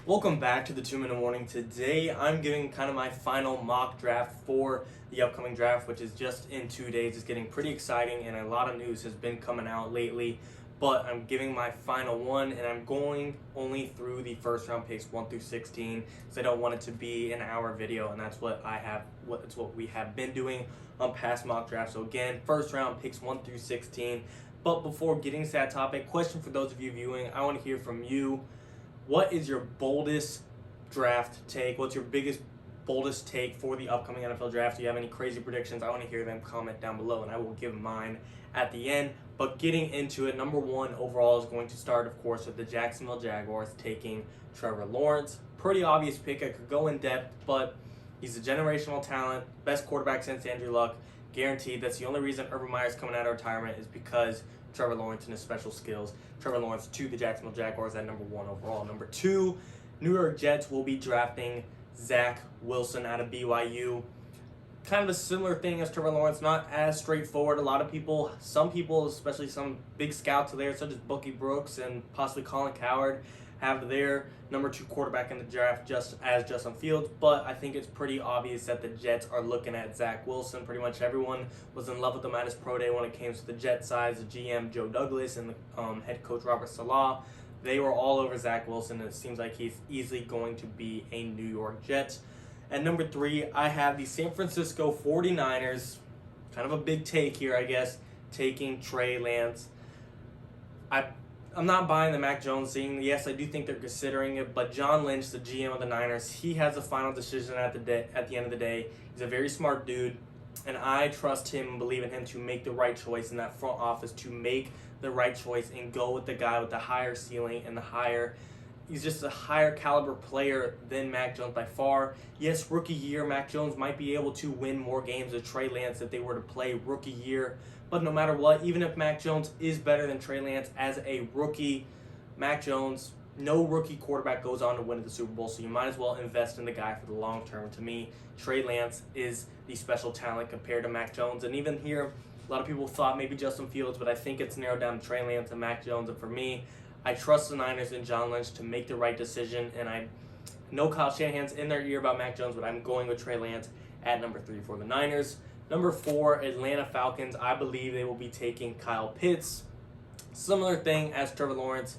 Welcome back to the 2-Minute Warning. Today I'm giving kind of my final mock draft for the upcoming draft, which is just in 2 days. It's getting pretty exciting and a lot of news has been coming out lately, but I'm giving my final one and I'm going only through the first round picks 1 through 16 because I don't want it to be an hour video, and that's what we have been doing on past mock drafts. So again, first round picks 1 through 16. But before getting to that topic, question for those of you viewing, I want to hear from you. What is your boldest draft take? What's your boldest take for the upcoming NFL draft? Do you have any crazy predictions? I want to hear them. Comment down below, and I will give mine at the end. But getting into it, number one overall is going to start, of course, with the Jacksonville Jaguars taking Trevor Lawrence. Pretty obvious pick. I could go in depth, but he's a generational talent, best quarterback since Andrew Luck. Guaranteed. That's the only reason Urban Meyer's coming out of retirement is because Trevor Lawrence and his special skills. Trevor Lawrence to the Jacksonville Jaguars at number one overall. Number two, New York Jets will be drafting Zach Wilson out of BYU. Kind of a similar thing as Trevor Lawrence, not as straightforward. Some people, especially some big scouts there, such as Bucky Brooks and possibly Colin Cowherd, have their number two quarterback in the draft just as Justin Fields, but I think it's pretty obvious that the Jets are looking at Zach Wilson. Pretty much everyone was in love with him at his pro day when it came to the Jet sides. The GM Joe Douglas and the head coach Robert Saleh, they were all over Zach Wilson, and it seems like he's easily going to be a New York Jet. At number three, I have the San Francisco 49ers, kind of a big take here, I guess, taking Trey Lance. I'm not buying the Mac Jones thing. Yes, I do think they're considering it, but John Lynch, the GM of the Niners, he has the final decision at the end of the day. He's a very smart dude, and I trust him and believe in him to make the right choice in that front office, to make the right choice and go with the guy with the higher ceiling and he's just a higher caliber player than Mac Jones by far. Yes, rookie year, Mac Jones might be able to win more games than Trey Lance if they were to play rookie year. But no matter what, even if Mac Jones is better than Trey Lance as a rookie, Mac Jones, no rookie quarterback goes on to win the Super Bowl, so you might as well invest in the guy for the long term. To me, Trey Lance is the special talent compared to Mac Jones. And even here, a lot of people thought maybe Justin Fields, but I think it's narrowed down to Trey Lance and Mac Jones. And for me, I trust the Niners and John Lynch to make the right decision. And I know Kyle Shanahan's in their ear about Mac Jones, but I'm going with Trey Lance at number three for the Niners. Number four, Atlanta Falcons. I believe they will be taking Kyle Pitts. Similar thing as Trevor Lawrence.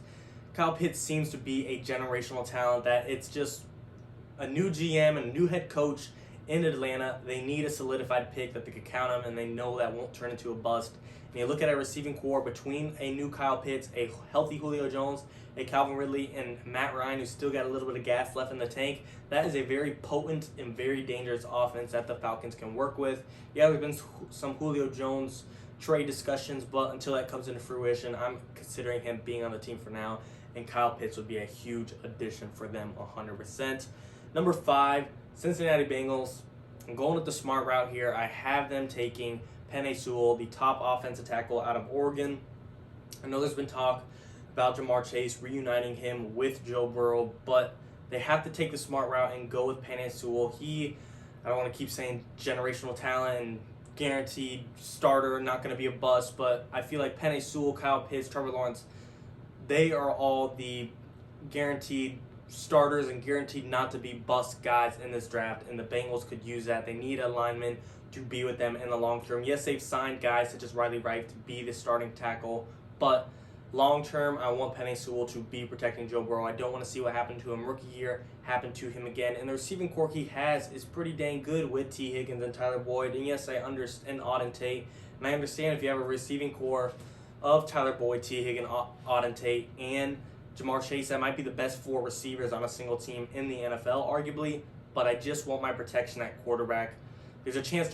Kyle Pitts seems to be a generational talent, that it's just a new GM and a new head coach in Atlanta. They need a solidified pick that they could count on, and they know that won't turn into a bust. And you look at a receiving core between a new Kyle Pitts, a healthy Julio Jones, a Calvin Ridley, and Matt Ryan, who's still got a little bit of gas left in the tank. That is a very potent and very dangerous offense that the Falcons can work with. Yeah, there's been some Julio Jones trade discussions, but until that comes into fruition, I'm considering him being on the team for now, and Kyle Pitts would be a huge addition for them 100%. Number five, Cincinnati Bengals. I'm going with the smart route here. I have them taking Penei Sewell, the top offensive tackle out of Oregon. I know there's been talk about Marr Chase reuniting him with Joe Burrow, but they have to take the smart route and go with Penei Sewell. I don't want to keep saying generational talent and guaranteed starter, not going to be a bust, but I feel like Penei Sewell, Kyle Pitts, Trevor Lawrence, they are all the guaranteed starters and guaranteed not to be bust guys in this draft, and the Bengals could use that. They need a lineman to be with them in the long term. Yes, they've signed guys such as Riley Wright to be the starting tackle, but long term, I want Penei Sewell to be protecting Joe Burrow. I don't want to see what happened to him rookie year happen to him again. And the receiving core he has is pretty dang good with T. Higgins and Tyler Boyd. And yes, I understand Auden Tate. And I understand if you have a receiving core of Tyler Boyd, T. Higgins, Auden Tate, and Marr Chase, that might be the best four receivers on a single team in the NFL, arguably. But I just want my protection at quarterback. There's a chance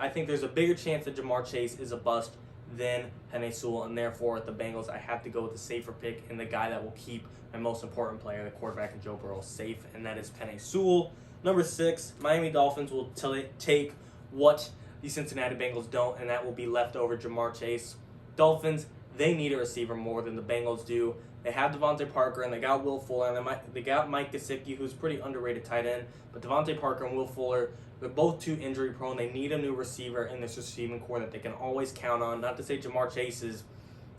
I think there's a bigger chance that Jamar Chase is a bust than Penei Sewell, and therefore at the Bengals, I have to go with the safer pick and the guy that will keep my most important player, the quarterback, and Joe Burrow, safe, and that is Penei Sewell. Number six, Miami Dolphins will take what the Cincinnati Bengals don't, and that will be leftover Jamar Chase. Dolphins, they need a receiver more than the Bengals do. They have Devonta Parker, and they got Will Fuller, and they got Mike Gesicki, who's pretty underrated tight end. But Devonta Parker and Will Fuller, they're both too injury prone. They need a new receiver in this receiving core that they can always count on. Not to say Jamar Chase is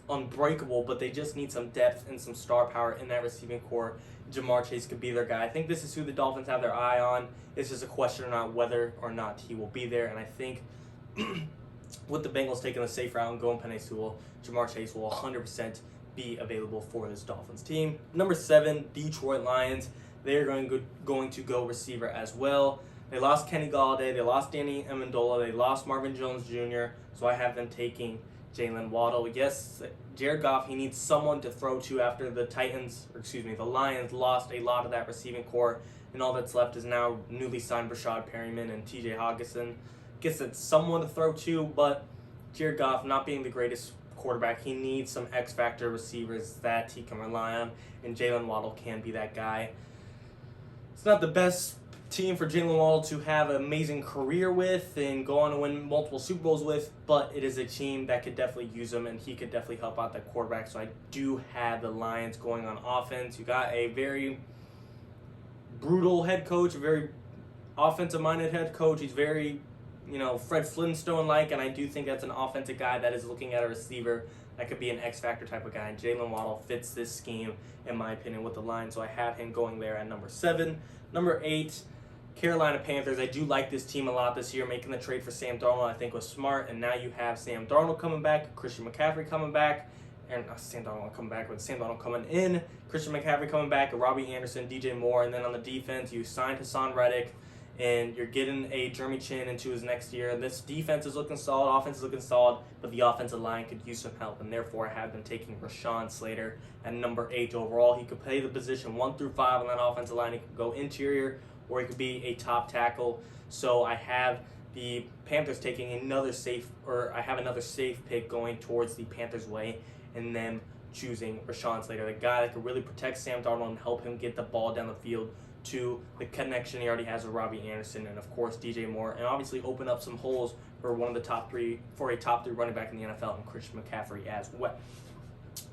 unbreakable, but they just need some depth and some star power in that receiving core. Marr Chase could be their guy. I think this is who the Dolphins have their eye on. It's just a question of whether or not he will be there. And I think with the Bengals taking the safe route and going Penei Sewell, Marr Chase will 100% be available for this Dolphins team. Number 7, Detroit Lions. They're going to go receiver as well. They lost Kenny Golladay. They lost Danny Amendola. They lost Marvin Jones Jr. So I have them taking Jalen Waddle. Yes, Jared Goff, he needs someone to throw to after the Lions lost a lot of that receiving core, and all that's left is now newly signed Rashad Perryman and TJ Hawkinson. Guess it's someone to throw to, but Jared Goff, not being the greatest quarterback, he needs some X-factor receivers that he can rely on, and Jalen Waddle can be that guy. It's not the best team for Jalen Waddle to have an amazing career with and go on to win multiple Super Bowls with, but it is a team that could definitely use him, and he could definitely help out that quarterback. So I do have the Lions going on offense. You got a very brutal head coach, a very offensive-minded head coach. He's very, Fred Flintstone-like, and I do think that's an offensive guy that is looking at a receiver that could be an X-factor type of guy. And Jalen Waddle fits this scheme, in my opinion, with the Lions, so I have him going there at number 7. Number 8, Carolina Panthers. I do like this team a lot this year. Making the trade for Sam Darnold, I think, was smart. And now you have Sam Darnold coming back, Christian McCaffrey coming back, and not Sam Darnold coming back, but Sam Darnold coming in, Christian McCaffrey coming back, Robbie Anderson, DJ Moore, and then on the defense, you signed Hassan Reddick, and you're getting a Jeremy Chin into his next year. This defense is looking solid, offense is looking solid, but the offensive line could use some help, and therefore I have them taking Rashawn Slater at number 8 overall. He could play the position 1 through 5 on that offensive line. He could go interior, or he could be a top tackle. So I have the Panthers taking another safe pick going towards the Panthers' way, and then choosing Rashawn Slater, the guy that could really protect Sam Darnold and help him get the ball down the field to the connection he already has with Robbie Anderson and, of course, DJ Moore, and obviously open up some holes for a top 3 running back in the NFL, and Christian McCaffrey as well.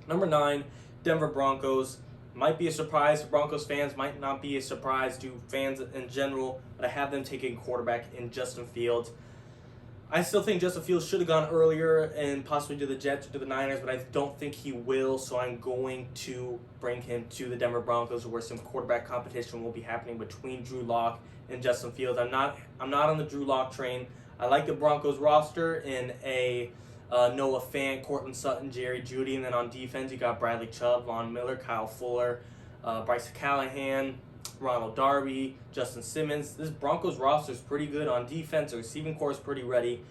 Number 9, Denver Broncos. Might be a surprise to Broncos fans, might not be a surprise to fans in general, but I have them taking quarterback in Justin Fields. I still think Justin Fields should have gone earlier and possibly to the Jets or to the Niners, but I don't think he will, so I'm going to bring him to the Denver Broncos, where some quarterback competition will be happening between Drew Lock and Justin Fields. I'm not on the Drew Lock train. I like the Broncos roster in a Noah Fant, Cortland Sutton, Jerry Jeudy, and then on defense you got Bradley Chubb, Von Miller, Kyle Fuller, Bryce Callahan, Ronald Darby, Justin Simmons. This Broncos roster is pretty good on defense. The receiving core is pretty ready,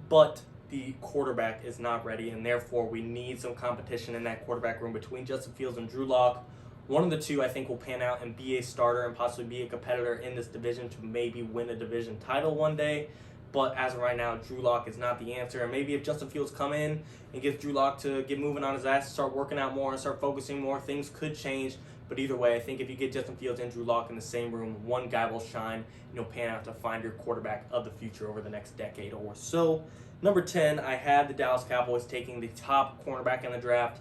but the quarterback is not ready, and therefore we need some competition in that quarterback room between Justin Fields and Drew Lock. One of the two I think will pan out and be a starter and possibly be a competitor in this division to maybe win a division title one day. But as of right now, Drew Lock is not the answer. And maybe if Justin Fields come in and gets Drew Lock to get moving on his ass, start working out more and start focusing more, things could change. But either way, I think if you get Justin Fields and Drew Lock in the same room, one guy will shine, and you'll pan out to find your quarterback of the future over the next decade or so. Number 10, I had the Dallas Cowboys taking the top cornerback in the draft.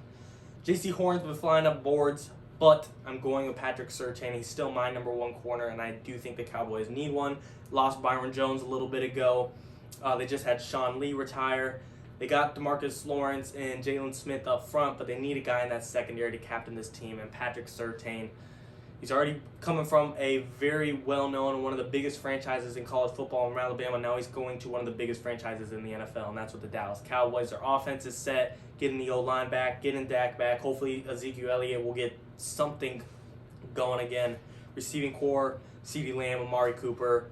J.C. Horn's been flying up boards, but I'm going with Patrick Surtain. He's still my number 1 corner, and I do think the Cowboys need one. Lost Byron Jones a little bit ago. They just had Sean Lee retire. They got DeMarcus Lawrence and Jalen Smith up front, but they need a guy in that secondary to captain this team, and Patrick Surtain, he's already coming from a very well-known, one of the biggest franchises in college football in Alabama. Now he's going to one of the biggest franchises in the NFL, and that's with the Dallas Cowboys. Their offense is set, getting the O-line back, getting Dak back. Hopefully Ezekiel Elliott will get something going again. Receiving core, CeeDee Lamb, Amari Cooper,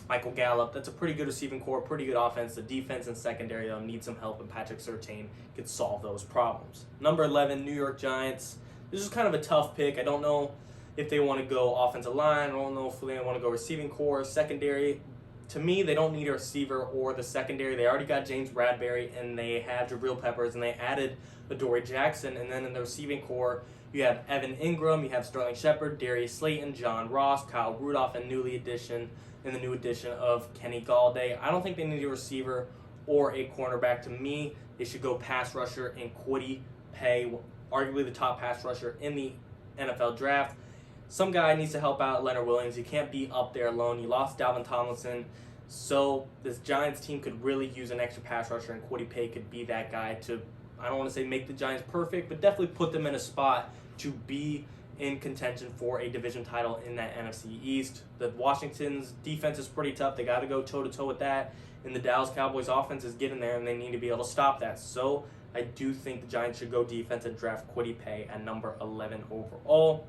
Michael Gallup. That's a pretty good receiving core, pretty good offense. The defense and secondary need some help, and Patrick Surtain could solve those problems. Number 11, New York Giants. This is kind of a tough pick. I don't know if they want to go offensive line. I don't know if they want to go receiving core, secondary. To me, they don't need a receiver or the secondary. They already got James Bradbury, and they have Jabril Peppers, and they added Adoree Jackson. And then in the receiving core, you have Evan Ingram, you have Sterling Shepard, Darius Slayton, John Ross, Kyle Rudolph, and the new addition of Kenny Galladay. I don't think they need a receiver or a cornerback. To me, they should go pass rusher and Kwity Paye, arguably the top pass rusher in the NFL draft. Some guy needs to help out Leonard Williams. You can't be up there alone. You lost Dalvin Tomlinson. So this Giants team could really use an extra pass rusher, and Kwity Paye could be that guy to, I don't want to say make the Giants perfect, but definitely put them in a spot to be in contention for a division title in that NFC East. The Washington's defense is pretty tough. They got to go toe-to-toe with that. And the Dallas Cowboys offense is getting there, and they need to be able to stop that. So I do think the Giants should go defense and draft Kwity Paye at number 11 overall.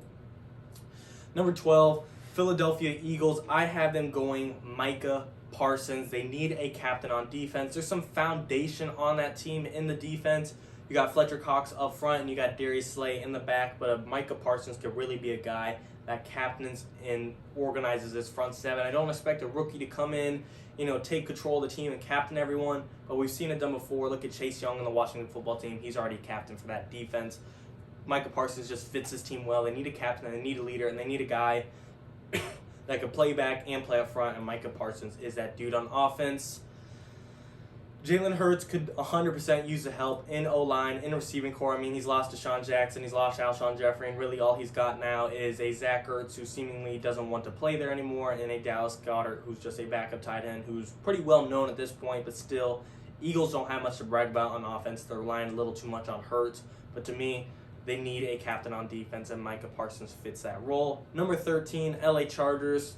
Number 12, Philadelphia Eagles. I have them going Micah Parsons. They need a captain on defense. There's some foundation on that team in the defense. You got Fletcher Cox up front, and you got Darius Slay in the back, but Micah Parsons could really be a guy that captains and organizes this front seven. I don't expect a rookie to come in, take control of the team and captain everyone, but we've seen it done before. Look at Chase Young on the Washington football team. He's already captain for that defense. Micah Parsons just fits this team well. They need a captain, and they need a leader, and they need a guy that can play back and play up front, and Micah Parsons is that dude on offense. Jalen Hurts could 100% use the help in O-line, in receiving core. I mean, he's lost Deshaun Jackson, he's lost Alshon Jeffrey, and really all he's got now is a Zach Ertz who seemingly doesn't want to play there anymore, and a Dallas Goedert who's just a backup tight end who's pretty well known at this point, but still, Eagles don't have much to brag about on offense. They're relying a little too much on Hurts, but to me, they need a captain on defense, and Micah Parsons fits that role. Number 13, LA Chargers.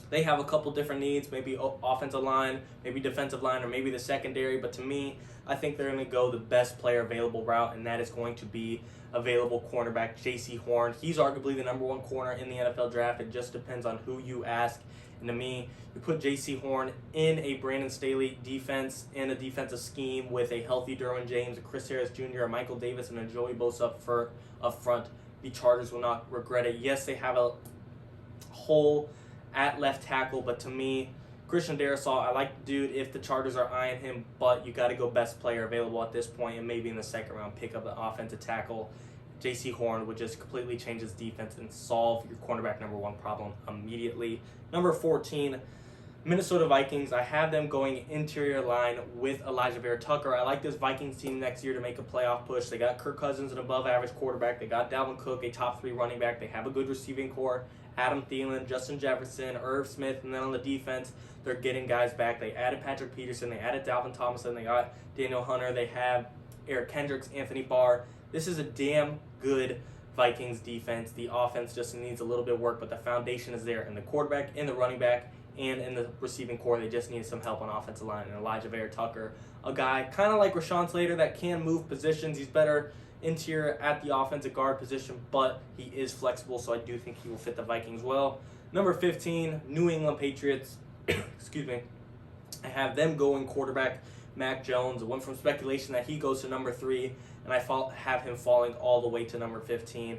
They have a couple different needs, maybe offensive line, maybe defensive line, or maybe the secondary. But to me, I think they're going to go the best player available route, and that is going to be available cornerback J.C. Horn. He's arguably the number one corner in the NFL draft. It just depends on who you ask. And to me, you put J.C. Horn in a Brandon Staley defense and a defensive scheme with a healthy Derwin James, a Chris Harris Jr., a Michael Davis, and a Joey Bosa up front. The Chargers will not regret it. Yes, they have a hole at left tackle, but to me, Christian Darrisaw, I like the dude if the Chargers are eyeing him, but you got to go best player available at this point, and maybe in the second round pick up the offensive tackle. J.C. Horn would just completely change his defense and solve your cornerback number one problem immediately. Number 14, Minnesota Vikings. I have them going interior line with Elijah Vera Tucker. I like this Vikings team next year to make a playoff push. They got Kirk Cousins, an above-average quarterback. They got Dalvin Cook, a top 3 running back. They have a good receiving core. Adam Thielen, Justin Jefferson, Irv Smith, and then on the defense, they're getting guys back. They added Patrick Peterson. They added Dalvin Tomlinson. They got Daniel Hunter. They have Eric Kendricks, Anthony Barr. This is a damn good Vikings defense. The offense just needs a little bit of work, but the foundation is there. And the quarterback, in the running back, and in the receiving core, they just need some help on offensive line. And Elijah Vera Tucker, a guy kind of like Rashawn Slater that can move positions. He's better interior at the offensive guard position, but he is flexible, so I do think he will fit the Vikings well. Number 15, New England Patriots. Excuse me. I have them going quarterback Mac Jones. It went from speculation that he goes to number 3, and I have him falling all the way to number 15.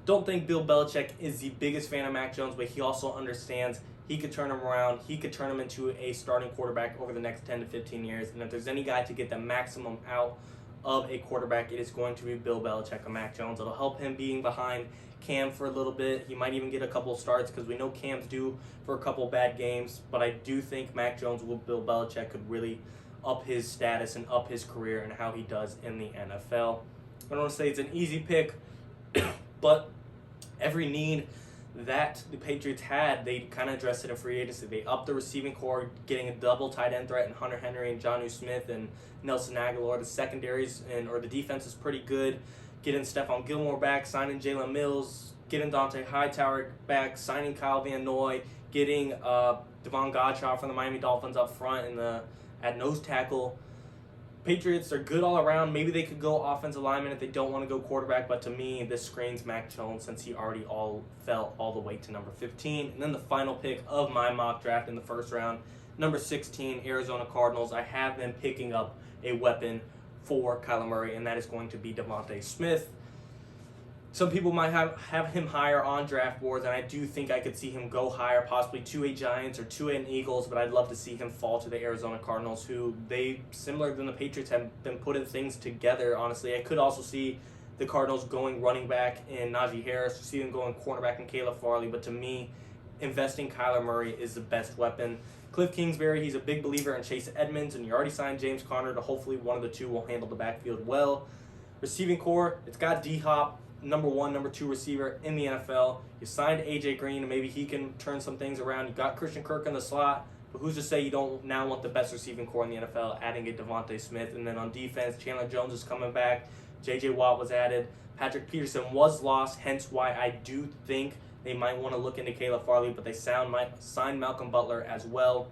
Don't think Bill Belichick is the biggest fan of Mac Jones, but he also understands he could turn him around. He could turn him into a starting quarterback over the next 10 to 15 years, and if there's any guy to get the maximum out of a quarterback, it is going to be Bill Belichick and Mac Jones. It'll help him being behind Cam for a little bit. He might even get a couple of starts because we know Cam's due for a couple bad games, but I do think Mac Jones with Bill Belichick could really up his status and up his career and how he does in the NFL. I don't want to say it's an easy pick, but every need that the Patriots had, they kind of addressed it in free agency. They upped the receiving core, getting a double tight end threat in Hunter Henry and Jonnu Smith and Nelson Aguilar. The secondaries or the defense is pretty good. Getting Stephon Gilmore back, signing Jalen Mills, getting Dante Hightower back, signing Kyle Van Noy, getting Devon Godchaux from the Miami Dolphins up front at nose tackle. Patriots are good all around. Maybe they could go offensive lineman if they don't want to go quarterback, but to me, this screams Mac Jones since he already fell all the way to number 15. And then the final pick of my mock draft in the first round, number 16, Arizona Cardinals. I have them picking up a weapon for Kyler Murray, and that is going to be Devonta Smith. Some people might have him higher on draft boards, and I do think I could see him go higher, possibly to a Giants or to an Eagles, but I'd love to see him fall to the Arizona Cardinals, who they, similar than the Patriots, have been putting things together, honestly. I could also see the Cardinals going running back in Najee Harris, see them going cornerback in Caleb Farley, but to me, investing Kyler Murray is the best weapon. Cliff Kingsbury, he's a big believer in Chase Edmonds, and you already signed James Conner to hopefully one of the two will handle the backfield well. Receiving core, it's got D-Hop, number 1, number 2 receiver in the NFL. You signed A.J. Green, and maybe he can turn some things around. You got Christian Kirk in the slot, but who's to say you don't now want the best receiving core in the NFL, adding a Devonta Smith. And then on defense, Chandler Jones is coming back. J.J. Watt was added. Patrick Peterson was lost, hence why I do think they might want to look into Caleb Farley, but they signed Malcolm Butler as well.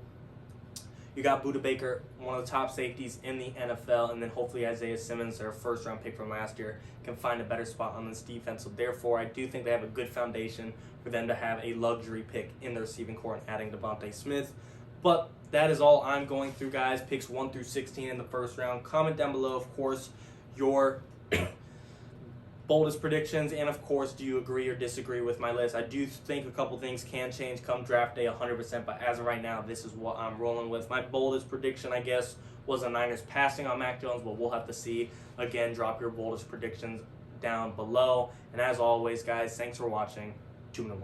You got Budda Baker, one of the top safeties in the NFL, and then hopefully Isaiah Simmons, their first-round pick from last year, can find a better spot on this defense. So therefore, I do think they have a good foundation for them to have a luxury pick in the receiving core and adding Devonta Smith. But that is all I'm going through, guys. Picks 1 through 16 in the first round. Comment down below, of course, your boldest predictions, and of course, do you agree or disagree with my list? I do think a couple things can change come draft day 100%, but as of right now, this is what I'm rolling with. My boldest prediction, I guess, was the Niners passing on Mac Jones, but we'll have to see. Again, drop your boldest predictions down below. And as always, guys, thanks for watching. 2-1.